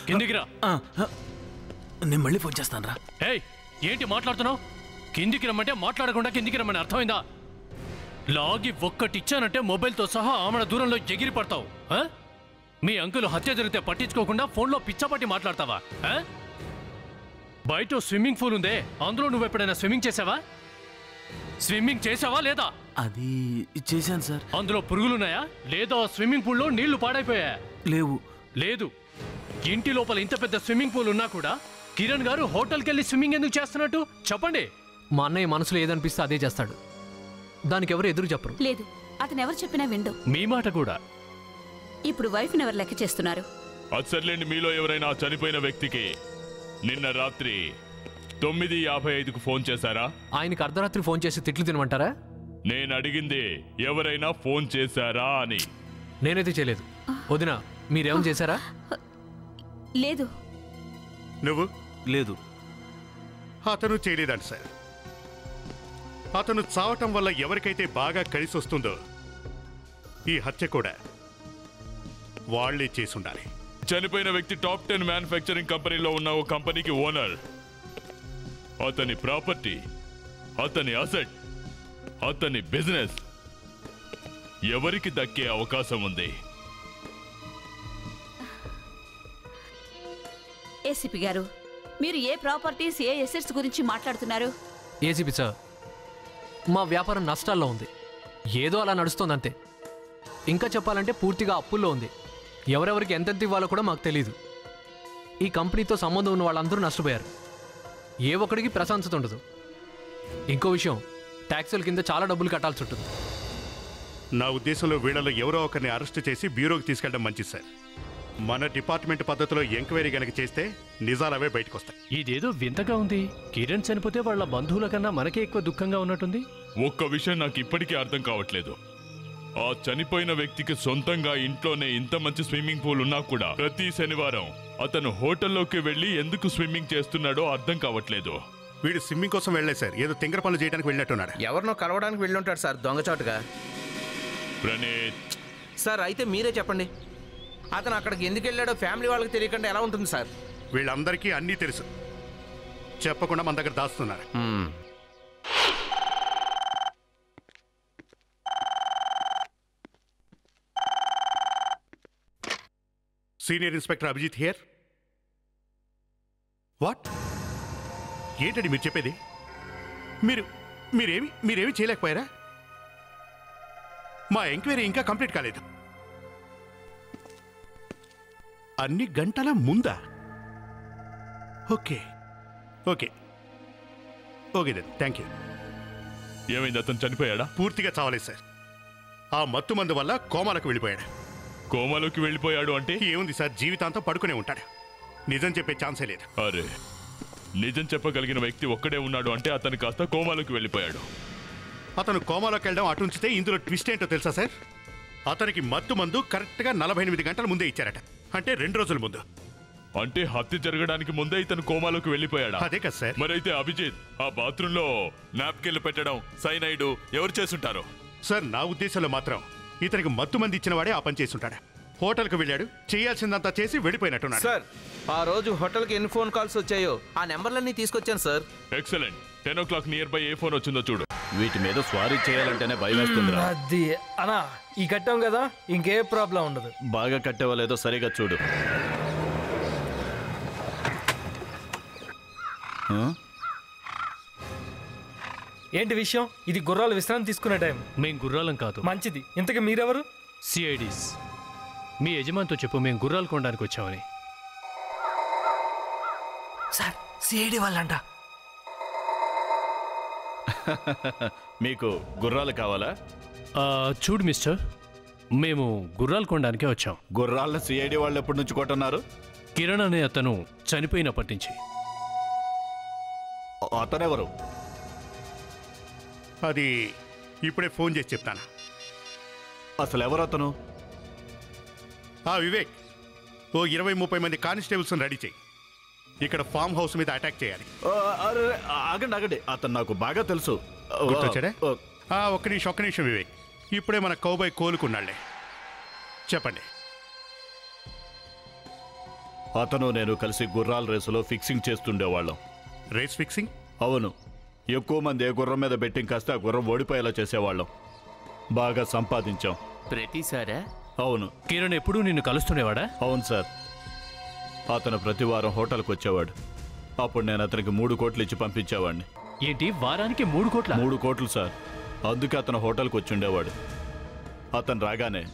కిందికి రా. నేను మళ్ళీ ఫోన్ చేస్తాను రా. ఏంటి మాట్లాడుతున్నావు? కిందికి రమ్మంటే మాట్లాడకుండా కిందికి రమ్మని అర్థమైందా? లాగి ఒక్కటిచ్చానంటే మొబైల్తో సహా ఆమెడ దూరంలో ఎగిరి పడతావు. మీ అంకుల్ హత్య జరిగితే పట్టించుకోకుండా ఫోన్లో పిచ్చపట్టి మాట్లాడతావా? బయట స్విమ్మింగ్ పూల్ ఉందే, అందులో నువ్వు ఎప్పుడైనా స్విమ్మింగ్ చేసావా? స్విమ్మింగ్ చేసావా లేదా? అది చేశాను సార్. అందులో పురుగులున్నాయా లేదా స్విమ్మింగ్ పూల్లో నీళ్లు పాడైపోయా? లేవు. లేదు. ఇంటి లోపల ఇంత పెద్ద స్విమ్మింగ్ పూల్ ఉన్నా కూడా కిరణ్ గారు హోటల్కి వెళ్ళి స్విమ్మింగ్ ఎందుకు చేస్తున్నట్టు చెప్పండి. మా అన్నయ్య మనసులో ఏదనిపిస్తే అదే చేస్తాడు. దానికి ఎవరు ఎదురు చెప్పరు. లేదు, అతను ఎవరు చెప్పినా విండు. మీ మాట కూడా. ఇప్పుడు వైఫ్ని ఎవరు లెక్క చేస్తున్నారు? అసర్లేండి, మీలో ఎవరైనా చనిపోయిన వ్యక్తికి నిన్న రాత్రి 9:55కు ఫోన్ చేశారా? ఆయనకి అర్ధరాత్రి ఫోన్ చేసి తిట్లు తినమంటారా? నేను అడిగింది ఎవరైనా ఫోన్ చేశారా అని. నేనైతే చేయలేదు. వదినా, మీరేం చేశారా? లేదు. నువ్వు? లేదు. అతను చేయలేదంట సార్. అతను చావటం వల్ల ఎవరికైతే బాగా కలిసి వస్తుందో ఈ హత్య కూడా వాళ్లే చేసి ఉండాలి. చనిపోయిన వ్యక్తి టాప్ 10 మ్యానుఫ్యాక్చరింగ్ కంపెనీలో ఉన్న ఓ కంపెనీకి ఓనర్. అతని ప్రాపర్టీ, అతని అసెట్, అతని బిజినెస్ ఎవరికి దక్కే అవకాశం ఉంది? ఏసీపీ గారు, మీరు ఏ ప్రాపర్టీస్, ఏ ఎసెట్స్ గురించి మాట్లాడుతున్నారు? ఏసీపీ సార్, మా వ్యాపారం నష్టాల్లో ఉంది. ఏదో అలా నడుస్తోందంతే. ఇంకా చెప్పాలంటే పూర్తిగా అప్పుల్లో ఉంది. ఎవరెవరికి ఎంతెంత ఇవ్వాలో కూడా మాకు తెలీదు. ఈ కంపెనీతో సంబంధం ఉన్న వాళ్ళందరూ నష్టపోయారు. ఏ ఒక్కడికి ప్రశాంతత ఉండదు. ఇంకో విషయం, ట్యాక్సుల కింద చాలా డబ్బులు కట్టాల్సి ఉంటుంది. నా ఉద్దేశంలో వీళ్ళలో ఎవరో ఒకరిని అరెస్ట్ చేసి బ్యూరోకి తీసుకెళ్ళడం మంచిది సార్. మన డిపార్ట్మెంట్ పద్ధతిలో ఎంక్వైరీ గనక చేస్తే నిజాలవే బయటకు వస్తాయి. ఇదేదో వింతగా ఉంది. కిరణ్ చనిపోతే వాళ్ళ బంధువుల కన్నా మనకే ఎక్కువ దుఃఖంగా ఉన్నట్టుంది. ఒక్క విషయం నాకు ఇప్పటికీ అర్థం కావట్లేదు. ఆ చనిపోయిన వ్యక్తికి సొంతంగా ఇంట్లోనే ఇంత మంచి స్విమ్మింగ్ పూల్ ఉన్నా కూడా ప్రతి శనివారం అతను హోటల్లోకి వెళ్ళి ఎందుకు స్విమ్మింగ్ చేస్తున్నాడో అర్థం కావట్లేదు. వీడు స్విమ్మింగ్ కోసం వెళ్ళలేదు సార్, ఏదో తింగర పనులు చేయడానికి వెళ్ళినట్టున్నాడు. ఎవరినో కలవడానికి వెళ్ళుంటాడు సార్, దొంగచాటుగా. ప్రణీత్ సార్, అయితే మీరే చెప్పండి, అతను అక్కడికి ఎందుకు వెళ్ళాడో ఫ్యామిలీ వాళ్ళకి తెలియకుండా ఎలా ఉంటుంది సార్? వీళ్ళందరికీ అన్నీ తెలుసు, చెప్పకుండా మన దగ్గర దాస్తున్నారు. Senior inspector Abhijit here. What? ఏంటండి మీరు చెప్పేది? మీరేమి చేయలేకపోయారా? మా ఎంక్వైరీ ఇంకా కంప్లీట్ కాలేదు. అన్ని గంటల ముందా? Okay okay okay then, thank you. ఏమైంది? అతను చనిపోయాడా? పూర్తిగా చావలేదు సార్. ఆ మత్తు మందు వల్ల కోమాలకు వెళ్ళిపోయాడు. కోమాలోకి వెళ్ళిపోయాడు అంటే ఏముంది సార్, జీవితాంతం పడుకునే ఉంటాడు. నిజం చెప్పే ఛాన్సే లేదు. అరే, నిజం చెప్పగలిగిన వ్యక్తి ఒక్కడే ఉన్నాడు అంటే అతను కాస్త కోమాలోకి వెళ్ళిపోయాడు. అతను కోమాలోకి వెళ్ళడం అటు ఉంచితే ఇందులో ట్విస్ట్ ఏంటో తెలుసా సార్? అతనికి మత్తు మందు కరెక్ట్గా 48 గంటల ముందే ఇచ్చారట. అంటే 2 రోజుల ముందు. అంటే హత్య జరగడానికి ముందే ఇతను కోమాలోకి వెళ్ళిపోయాడా? అదే కదా సార్. మరైతే అభిజిత్, ఆ బాత్రూంలో నాప్కిన్లు పెట్టడం, సైనైడ్ ఎవరు చేసుంటారు? సార్, నా ఉద్దేశంలో మాత్రం ఇతనికి మత్తు మంది ఇచ్చిన వాడే ఆ పని చేసుంటాడు. హోటల్కి వెళ్ళాడు, చేయాల్సిందంతా చేసి వెళ్ళిపోయినట్టున్నాడు. సార్, ఆ రోజు హోటల్కి ఎన్ని ఫోన్ కాల్స్ వచ్చాయో ఆ నెంబర్లన్నీ తీసుకొచ్చాను sir. Excellent. 10 o'clock near by A phone వచ్చిందో చూడు. వీటి మీద స్వారీ చేయాలంటేనే భయం వేస్తుంది. అది అనా, ఈ కట్టాం కదా, ఇంకే ప్రాబ్లం ఉండదు. బాగా కట్టేవా లేదో సరిగా చూడు. ఏంటి విషయం? ఇది గుర్రాలు విశ్రాంతి తీసుకునే టైం. మేం గుర్రాలం కాదు. మంచిది. ఇంతకీ మీరెవరు? సిఐడీస్. మీ యజమానితో చెప్పు మేము గుర్రాలు కొనడానికి వచ్చామని. సార్, సిఐడి వాళ్ళంట. మీకు గుర్రాలు కావాలా? చూడు మిస్టర్, మేము గుర్రాలు కొనడానికే వచ్చాం. గుర్రాలను సిఐడి వాళ్ళు ఎప్పటి నుంచి కొంటున్నారు? కిరణ్ అనే అతను చనిపోయినప్పటి నుంచి. అతనెవరు? అది ఇప్పుడే ఫోన్ చేసి చెప్తాను. అసలు ఎవరు అతను? వివేక్, ఓ 20-30 మంది కానిస్టేబుల్స్ రెడీ చేయి. ఇక్కడ ఫామ్ హౌస్ మీద అటాక్ చేయాలి. ఆగండి ఆగండి, అతను నాకు బాగా తెలుసు. గుర్తొచ్చాడే? ఒక్క నిమిషం వివేక్. ఇప్పుడే మన కౌబాయ్ కోలుకున్నాళ్లే. చెప్పండి. అతను నేను కలిసి గుర్రాల రేసులో ఫిక్సింగ్ చేస్తుండేవాళ్ళం. Race fixing? అవును. ఎక్కువ మంది ఏ గుర్రం మీద బెట్టింగ్ కాస్తే ఆ గుర్రం ఓడిపోయేలా చేసేవాళ్ళం. బాగా సంపాదించాం. ప్రతిసారా? అవును. కిరణ్ ఎప్పుడూ నిన్ను కలుస్తుండేవాడా? అవును సార్. అతను ప్రతి వారం హోటల్కి వచ్చేవాడు. అప్పుడు నేను అతనికి 3 కోట్లు ఇచ్చి పంపించేవాడిని. ఏంటి, వారానికి 3 కోట్ల? 3 కోట్లు సార్. అందుకే అతను హోటల్కి వచ్చి ఉండేవాడు. అతను రాగానే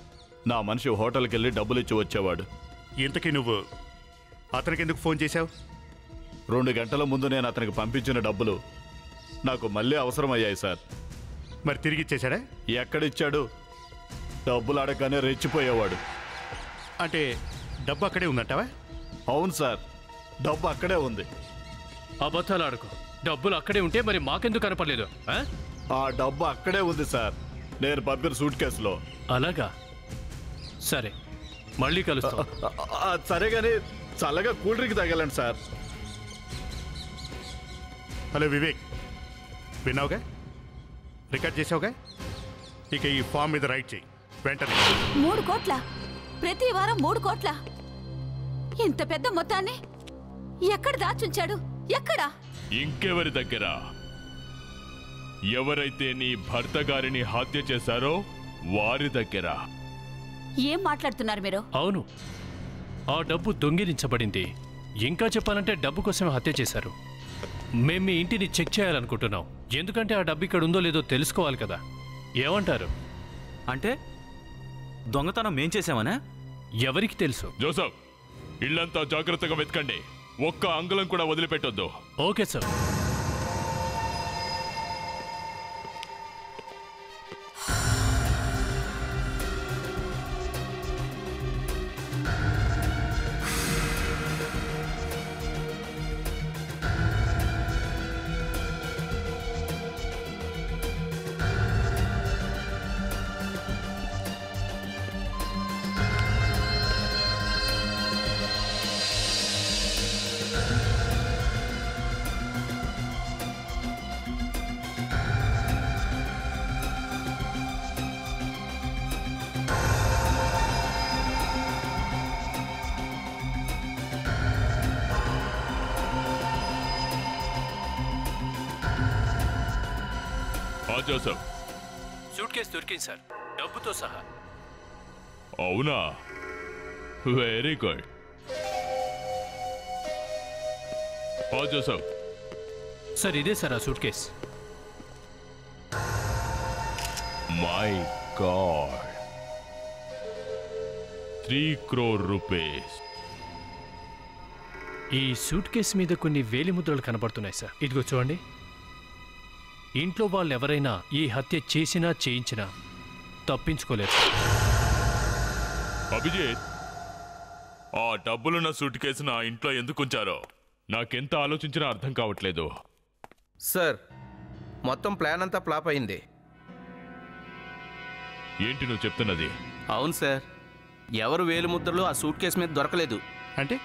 నా మనిషి హోటల్కి వెళ్ళి డబ్బులు ఇచ్చి వచ్చేవాడు. ఇంతకీ నువ్వు అతనికి ఎందుకు ఫోన్ చేశావు? 2 గంటల ముందు నేను అతనికి పంపించిన డబ్బులు నాకు మళ్ళీ అవసరమయ్యాయి సార్. మరి తిరిగి ఇచ్చేశాడా? ఎక్కడిచ్చాడు? డబ్బులు అడగగానే రెచ్చిపోయేవాడు. అంటే డబ్బు అక్కడే ఉందంటావా? అవును సార్, డబ్బు అక్కడే ఉంది. అబద్ధాలు ఆడుకో. డబ్బులు అక్కడే ఉంటే మరి మాకెందుకు కనపడలేదు? ఆ డబ్బు అక్కడే ఉంది సార్, నేను పంపిన సూట్ కేసులో. అలాగా? సరే, మళ్ళీ కలుస్తాం. సరే కానీ చల్లగా కూల్ డ్రింక్ తాగలండి సార్. హలో వివేక్, విన్నావుగా? రికార్డ్ చేసావుగా? ఇక ఈ ఫామ్ మీద రైట్ చేయి వెంటనే. 3 కోట్ల? ప్రతి వారం 3 కోట్ల? ఇంత పెద్ద మొత్తాన్ని ఎక్కడ దాచుంచాడు? ఎక్కడ? ఇంకెవరి దగ్గర? ఎవరైతే నీ భర్త గారిని హత్య చేశారో వారి దగ్గర. ఏం మాట్లాడుతున్నారు మీరు? అవును, ఆ డబ్బు దొంగిలించబడింది. ఇంకా చెప్పాలంటే డబ్బు కోసం హత్య చేశారు. మేము మీ ఇంటిని చెక్ చేయాలనుకుంటున్నాం, ఎందుకంటే ఆ డబ్బు ఇక్కడ ఉందో లేదో తెలుసుకోవాలి కదా. ఏమంటారు? అంటే దొంగతనం మేం చేశామనా? ఎవరికి తెలుసు? జోసఫ్, ఇల్లంతా జాగ్రత్తగా వెతకండి, ఒక్క అంగుళం కూడా వదిలిపెట్టొద్దు. Okay sir. Joseph, suit case దొరికింది సార్, డబ్బుతో సహా. అవునా? Very good. జోసఫ్ సార్, ఇదే సార్ ఆ suit case. My god, 3 crore rupees. ఈ సూట్ కేసు మీద కొన్ని వేలి ముద్రలు కనబడుతున్నాయి సార్. ఇదిగో చూడండి. ఇంట్లో వాళ్ళు ఎవరైనా ఈ హత్య చేసినా చేయించినా తప్పించుకోలేరు. అభిజిత్, ఆ డబ్బులున్న సూట్ కేసు నా ఇంట్లో ఎందుకు ఉంచారో నాకెంత ఆలోచించినా అర్థం కావట్లేదు. సార్, మొత్తం ప్లాన్ అంతా ఫ్లాప్ అయింది. ఏంటి నువ్వు చెప్తున్నది? అవును సార్, ఎవరు వేలు ముద్రలు ఆ సూట్ కేసు మీద దొరకలేదు. అంటే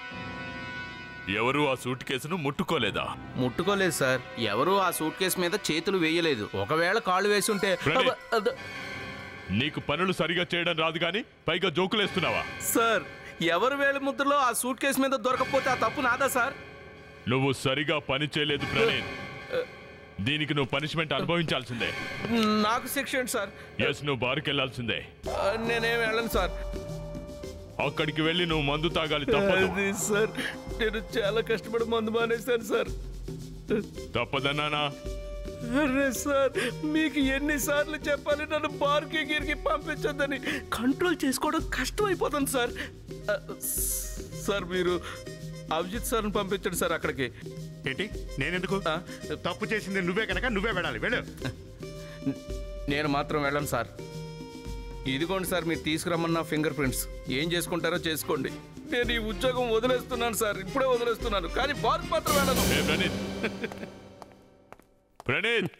ఎవరు ఆ సూట్ కేసును ముట్టుకోలేదా? ముట్టుకోలేదు సార్, ఎవరు ఆ సూట్ కేసు మీద చేతులు వేయలేదు. ఒకవేళ కాళ్ళు వేసి ఉంటే. నీకు పనులు సరిగా చేయడం రాదు గాని పైగా జోకులేస్తున్నావా? సార్, ఎవరు వేలు ముద్రలో ఆ సూట్ కేసు మీద దొరకపోతే ఆ తప్పు నాదా సార్? నువ్వు సరిగా పని చేయలేదు ప్రణీత్, దీనికి నువ్వు పనిష్మెంట్ అనుభవించాల్సిందే. నాకు శిక్ష ఏంటి సార్? ఎస్, నువ్వు బార్కి వెళ్లాల్సిందే. నేనేం వెళ్ళను సార్. అక్కడికి వెళ్ళి నువ్వు మందు తాగాలి, తప్పదు. సార్, నేను చాలా కష్టపడి మందు మానేస్తాను సార్. తప్పదన్నానా? అరే సార్, మీకు ఎన్నిసార్లు చెప్పాలి నన్ను బార్కి గిరికి పంపించొద్దని? కంట్రోల్ చేసుకోవడం కష్టం అయిపోతుంది సార్. సార్, మీరు అభిజిత్ సార్ని పంపించండి సార్ అక్కడికి. ఏంటి? నేనెందుకు? తప్పు చేసింది నువ్వే కనుక నువ్వే వెళ్ళాలి. వెళ్ళు. నేను మాత్రం వెళ్ళను సార్. ఇదిగోండి సార్, మీరు తీసుకురమ్మన్న ఫింగర్ ప్రింట్స్. ఏం చేసుకుంటారో చేసుకోండి. నేను ఈ ఉద్యోగం వదిలేస్తున్నాను సార్, ఇప్పుడే వదిలేస్తున్నాను. కానీ బార్కు మాత్రం వెళ్ళను. ప్రణీత్,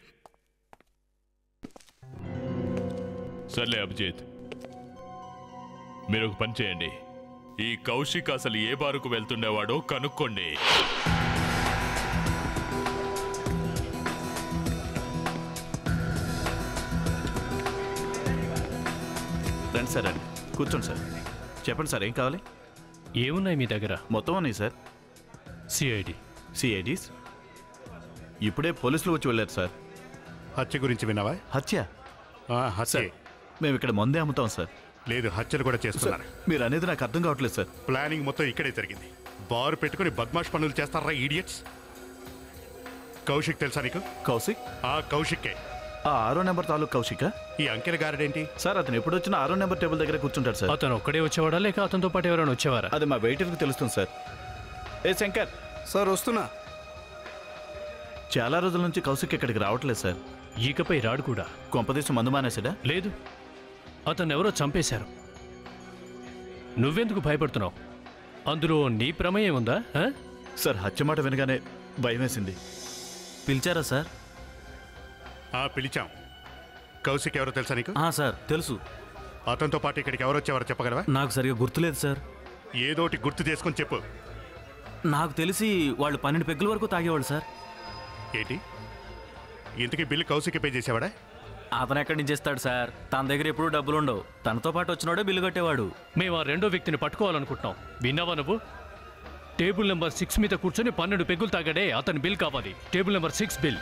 సర్లే అభిజిత్, మీరు ఒక పని చేయండి. ఈ కౌశిక్ అసలు ఏ బారుకు వెళ్తుండేవాడో కనుక్కోండి. రండి సార్, రండి, కూర్చోండి సార్. చెప్పండి సార్, ఏం కావాలి? ఏమున్నాయి మీ దగ్గర? మొత్తం ఉన్నాయి సార్. సిఐడీస్ ఇప్పుడే పోలీసులు వచ్చి వెళ్ళారు సార్. హత్య గురించి విన్నావా? హత్య? హత్య. మేము ఇక్కడ మందే అమ్ముతాం సార్. లేదు, హత్యలు కూడా చేస్తున్నారు. మీరు అనేది నాకు అర్థం కావట్లేదు సార్. ప్లానింగ్ మొత్తం ఇక్కడే జరిగింది. బారు పెట్టుకుని బద్మాష్ పనులు చేస్తారా ఈడియట్స్? కౌశిక్ తెలుసా నీకు? కౌశిక్? కౌశిక్కే. ఆ 6వ నెంబర్ తాలూకు కౌశికా? ఈ అంకెల గారడేంటి సార్? అతను ఎప్పుడు వచ్చినా 6వ నెంబర్ టేబుల్ దగ్గర కూర్చుంటాడు సార్. అతను ఒక్కడే వచ్చేవాడా లేక అతనితో పాటు ఎవరైనా వచ్చేవారా? అది మా వెయిటర్కి తెలుస్తుంది సార్. ఏ శంకర్ సార్, వస్తున్నా. చాలా రోజుల నుంచి కౌశిక్ ఇక్కడికి రావట్లేదు సార్. ఇకపై రాడు కూడా. కొంపదేశం మందు మానేసాడా? లేదు, అతను ఎవరో చంపేశారు. నువ్వెందుకు భయపడుతున్నావు? అందులో నీ ప్రమేయం ఉందా? సార్ హత్య మాట వినగానే భయం వేసింది. పిలిచారా సార్? పిలిచాం. కౌశిక్ ఎవరో తెలుసా నీకు? సార్ తెలుసు. అతనితో పాటు ఇక్కడికి ఎవరు వచ్చేవారో చెప్పగలవా? నాకు సరిగా గుర్తులేదు సార్. ఏదోటి గుర్తు చేసుకొని చెప్పు. నాకు తెలిసి వాళ్ళు 12 పెగ్గుల వరకు తాగేవాడు సార్. ఏంటి, ఇంతకీ బిల్లు కౌశిక్ పే చేసేవాడా? అతను ఎక్కడి నుంచి ఇస్తాడు సార్? తన దగ్గర ఎప్పుడూ డబ్బులు ఉండవు. తనతో పాటు వచ్చినోడే బిల్లు కట్టేవాడు. మేము ఆ రెండో వ్యక్తిని పట్టుకోవాలనుకుంటున్నాం. విన్నావా నువ్వు? టేబుల్ నెంబర్ 6 మీద కూర్చొని 12 పెగ్గులు తాగాడే అతని బిల్ కావాలి. Table number 6 bill.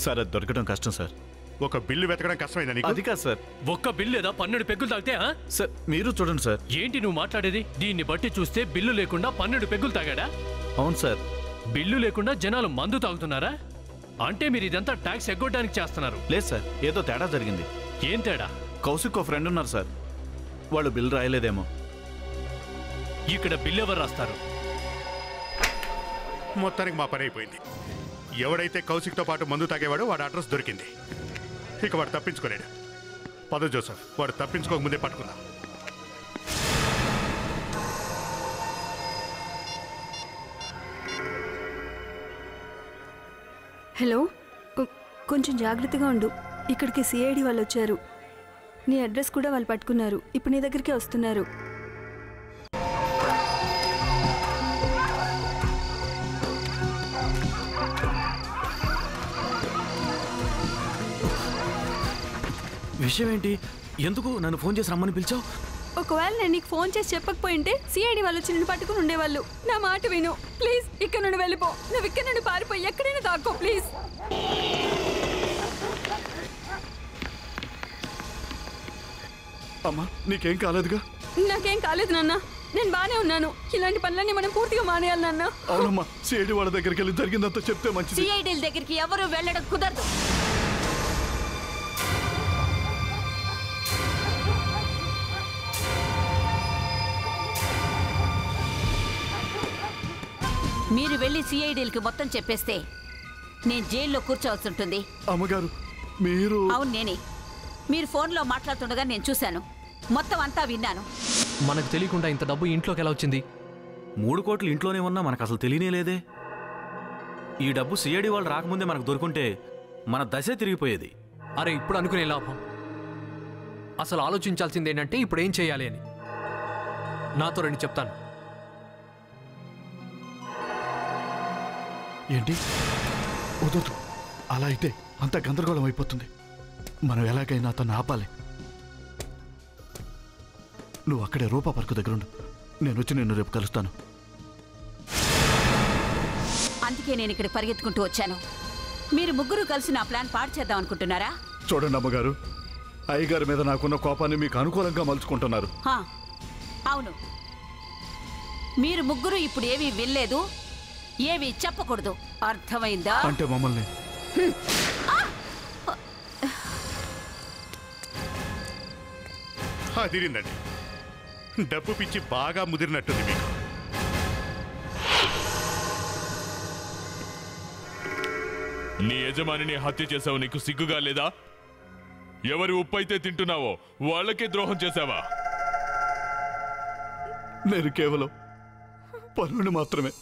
సార్ అది దొరకడం కష్టం సార్. ఒక బిల్లు వెతకడం కష్టమైందా నీకు? అది కాదు సార్. ఒక్క బిల్లు లేదా 12 పెగ్గులు తాగితే? సార్ మీరు చూడండి సార్. ఏంటి నువ్వు మాట్లాడేది? దీన్ని బట్టి చూస్తే బిల్లు లేకుండా 12 పెగ్గులు తాగాడా? అవును సార్. బిల్లు లేకుండా జనాలు మందు తాగుతున్నారా? అంటే మీరు ఇదంతా ట్యాక్స్ ఎగ్గొట్టడానికి చేస్తున్నారు. లేదు సార్, ఏదో తేడా జరిగింది. ఏం తేడా? కౌశిక్ ఓ ఫ్రెండ్ ఉన్నారు సార్, వాళ్ళు బిల్ రాయలేదేమో. ఇక్కడ బిల్ ఎవరు రాస్తారు? మొత్తానికి మా పని అయిపోయింది. ఎవడైతే కౌశిక్తో పాటు మందు తాగేవాడో వాడు అడ్రస్ దొరికింది. ఇక వాడు తప్పించుకోలేడు. పద జోసఫ్, వాడు తప్పించుకోకముందే పట్టుకుందాం. హలో, కొంచెం జాగ్రత్తగా ఉండు. ఇక్కడికి సిఐడి వాళ్ళు వచ్చారు. నీ అడ్రస్ కూడా వాళ్ళు పట్టుకున్నారు. ఇప్పుడు నీ దగ్గరికే వస్తున్నారు. విషయం ఏంటి? ఎందుకు నన్ను ఫోన్ చేసి రమ్మని పిలిచావు? ఒకవేళ నేను నీకు ఫోన్ చేసి చెప్పకపోయింటే సిఐడి వాళ్ళు వచ్చి నిన్ను పట్టుకుని ఉండేవాళ్ళు. నా మాట విను ప్లీజ్. ఇక్కడ నుండి వెళ్ళిపో. నువ్వు ఇక్కడ నుండి పారిపోయి ఎక్కడైనా దాక్కో ప్లీజ్. అమ్మా నీకేం కాలేదుగా? నాకేం కాలేదు నాన్న, నేను బానే ఉన్నాను. ఇలాంటి పనులన్నీ మనం పూర్తిగా మానేయాలి నాన్న. అవునమ్మా, సిఐడి వాళ్ళ దగ్గరికి వెళ్ళి జరిగిందంతా చెప్తే మంచిది. సిఐడిల దగ్గరికి ఎవరు వెళ్ళడం కుదరదు. మీరు వెళ్ళి సిఐడిలకి మొత్తం చెప్పేస్తే నేను జైల్లో కూర్చోవాల్సి ఉంటుంది. అమ్మగారు మీరు... అవును నేనే. మీరు ఫోన్లో మాట్లాడుతుండగా నేను చూశాను. మొత్తం అంతా విన్నాను. మనకు తెలియకుండా ఇంత డబ్బు ఇంట్లోకి ఎలా వచ్చింది? 3 కోట్లు ఇంట్లోనే ఉన్నా మనకు అసలు తెలియనే లేదే. ఈ డబ్బు సిఐడి వాళ్ళు రాకముందే మనకు దొరుకుంటే మన దశే తిరిగిపోయేది. అరే ఇప్పుడు అనుకునే లాభం. అసలు ఆలోచించాల్సింది ఏంటంటే ఇప్పుడు ఏం చేయాలి అని. నాతో రండి చెప్తాను. ఏంటి వద్దు, అలా అయితే అంత గందరగోళం అయిపోతుంది. మనం ఎలాగైనా అతన్ని ఆపాలి. నువ్వు అక్కడే రూపా పార్కు దగ్గర ఉండు. నేను వచ్చి నిన్ను రేపు కలుస్తాను. అందుకే నేను ఇక్కడ పరిగెత్తుకుంటూ వచ్చాను. మీరు ముగ్గురు కలిసి నా ప్లాన్ పాడు చేద్దాం అనుకుంటున్నారా? చూడండి అమ్మగారు, అయ్యగారి మీద నాకున్న కోపాన్ని మీకు అనుకూలంగా మలుచుకుంటున్నారు. అవును, మీరు ముగ్గురు ఇప్పుడు ఏమీ వినలేదు, ఏమీ చెప్పకూడదు. అర్థమైందా? అంటే మమ్మల్ని... అదిరిందండి. డబ్బు పిచ్చి బాగా ముదిరినట్టుంది మీకు. నీ యజమానిని హత్య చేసావు, నీకు సిగ్గుగా లేదా? ఎవరి ఉప్పు అయితే తింటున్నావో వాళ్ళకే ద్రోహం చేశావా? నేను కేవలం పనుని మాత్రమే.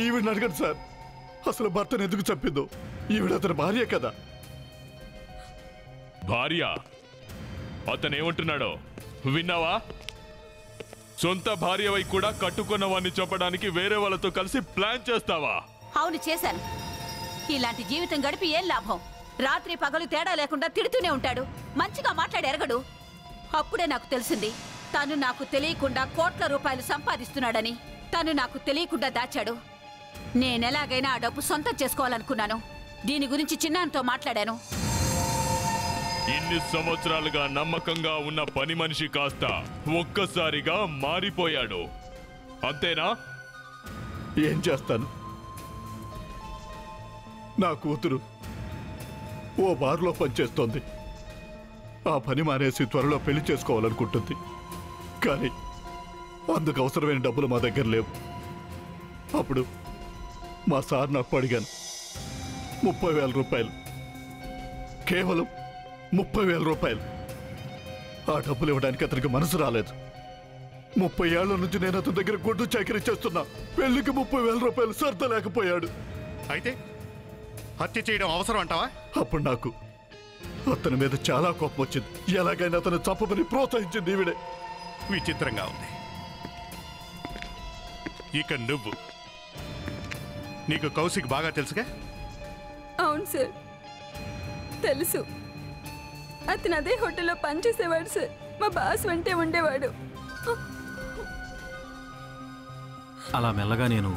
ఈవిడ అడగండి సార్, అసలు భర్తను ఎందుకు చంపిందో. ఈవిడ అతని భార్య కదా. భార్య? అతనేమంటున్నాడో విన్నావా? సొంత భార్యవై కూడా కట్టుకున్న వాడిని చంపడానికి వేరే వాళ్ళతో కలిసి ప్లాన్ చేస్తావా? అవును చేశాను. ఇలాంటి జీవితం గడిపి ఏం లాభం? రాత్రి పగలు తేడా లేకుండా తిడుతూనే ఉంటాడు, మంచిగా మాట్లాడి ఎరగడు. అప్పుడే నాకు తెలిసింది తను నాకు తెలియకుండా కోట్ల రూపాయలు సంపాదిస్తున్నాడని. తను నాకు తెలియకుండా దాచాడు. నేనెలాగైనా ఆ డబ్బు సొంతం చేసుకోవాలనుకున్నాను. దీని గురించి చిన్నాన్నతో మాట్లాడాను. ఇన్ని సంవత్సరాలుగా నమ్మకంగా ఉన్న పని మనిషి కాస్త ఒక్కసారిగా మారిపోయాడు, అంతేనా? ఏం చేస్తాను? నా కూతురు ఓ బార్లో పనిచేస్తోంది. ఆ పని మానేసి త్వరలో పెళ్లి చేసుకోవాలనుకుంటుంది. కానీ అందుకు అవసరమైన డబ్బులు మా దగ్గర లేవు. అప్పుడు మా సార్ నాకు అడిగాను 30,000 రూపాయలు, కేవలం 30,000 రూపాయలు. ఆ డబ్బులు ఇవ్వడానికి అతనికి మనసు రాలేదు. 30 ఏళ్ల నుంచి నేను అతని దగ్గర గుడ్డు చాకరీ చేస్తున్నా. పెళ్లికి 30,000 రూపాయలు సర్దలేకపోయాడు. అయితే హత్య చేయడం అవసరం అంటావా? అప్పుడు నాకు అతని మీద చాలా కోపం వచ్చింది. ఎలాగైనా అతను చంపమని ప్రోత్సహించింది ఈవిడే. విచిత్రంగా ఉంది. ఇక నువ్వు, నీకు కౌశిక్ బాగా తెలుసుగా? అవును సార్, తెలుసు. అతను అదే హోటల్లో పనిచేసేవాడు సార్. మా బాస్ వెంటే ఉండేవాడు. అలా మెల్లగా నేను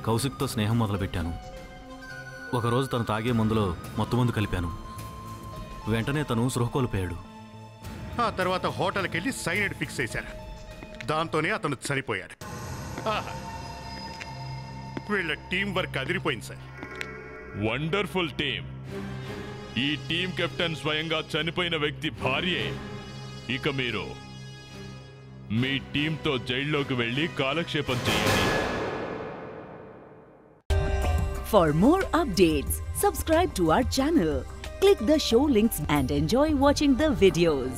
కౌశిక్తో స్నేహం మొదలుపెట్టాను. ఒకరోజు తను తాగే మందులో మొత్తం మందు కలిపాను. వెంటనే తను సృహ కోల్పోయాడు. ఆ తర్వాత హోటల్కి వెళ్ళి సైనైడ్ ఫిక్స్ చేశారు. దాంతోనే అతను చనిపోయాడు. ఆహా, వీళ్ళ టీం వర్క్ అదిరిపోయింది సార్. Wonderful team. ఈ టీం కెప్టెన్ స్వయంగా చనిపోయిన వ్యక్తి భార్యే. ఇక మీరు మీ టీంతో జైల్లోకి వెళ్ళి కాలక్షేపం చేయండి. For more updates, subscribe to our channel, click the show links and enjoy watching the videos.